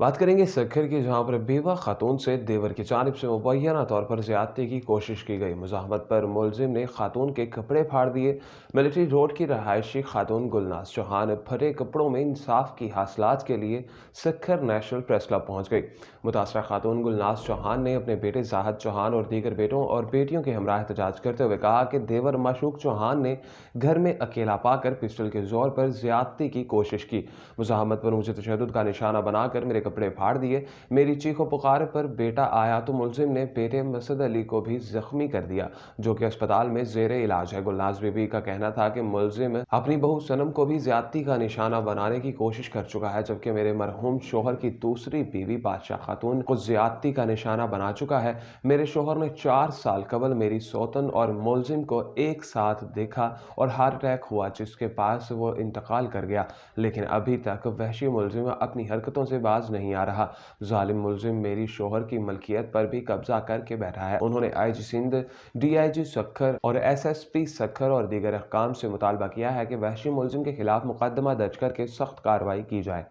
बात करेंगे सखर की, जहां पर बेवा खातून से देवर की जानिब से मुबैना तौर पर ज्यादती की कोशिश की गई। मुजाहमत पर मुलजिम ने खातून के कपड़े फाड़ दिए। मिलिट्री रोड की रहायशी खातून गुलनाज चौहान फटे कपड़ों में इंसाफ की हासिलात के लिए सखर नेशनल प्रेस क्लब पहुंच गई। मुतासरा खातून गुलनाज चौहान ने अपने बेटे जाहद चौहान और दीगर बेटों और बेटियों के हमरा एहतजाज करते हुए कहा कि देवर माशूक चौहान ने घर में अकेला पाकर पिस्टल के जोर पर ज्यादती की कोशिश की। मुजाहमत पर मुझे तशद्दुद का निशाना बनाकर मेरे कपड़े फाड़ दिए। मेरी चीखों पुकार पर बेटा आया तो मुलजिम ने बेटे मसद अली को भी जख्मी कर दिया, जो कि अस्पताल में जेर इलाज है। गुलनाज बीबी का कहना था कि मुलजिम अपनी बहू सनम को भी ज्यादती का निशाना बनाने की कोशिश कर चुका है, जबकि मेरे मरहूम शोहर की दूसरी बीवी बादशाह खातून को ज्यादती का निशाना बना चुका है। मेरे शोहर ने 4 साल कबल मेरी सौतन और मुलजिम को एक साथ देखा और हार्ट अटैक हुआ, जिसके पास वो इंतकाल कर गया, लेकिन अभी तक वहशी मुलजिम अपनी हरकतों से बाज नहीं आ रहा। जालिम मुलजिम मेरी शोहर की मलकियत पर भी कब्जा करके बैठा है। उन्होंने आईजी सिंध, डीआईजी सखर और एसएसपी सखर और दीगर अहकाम से मुतालबा किया है कि वहशी मुलजिम के खिलाफ मुकदमा दर्ज करके सख्त कार्रवाई की जाए।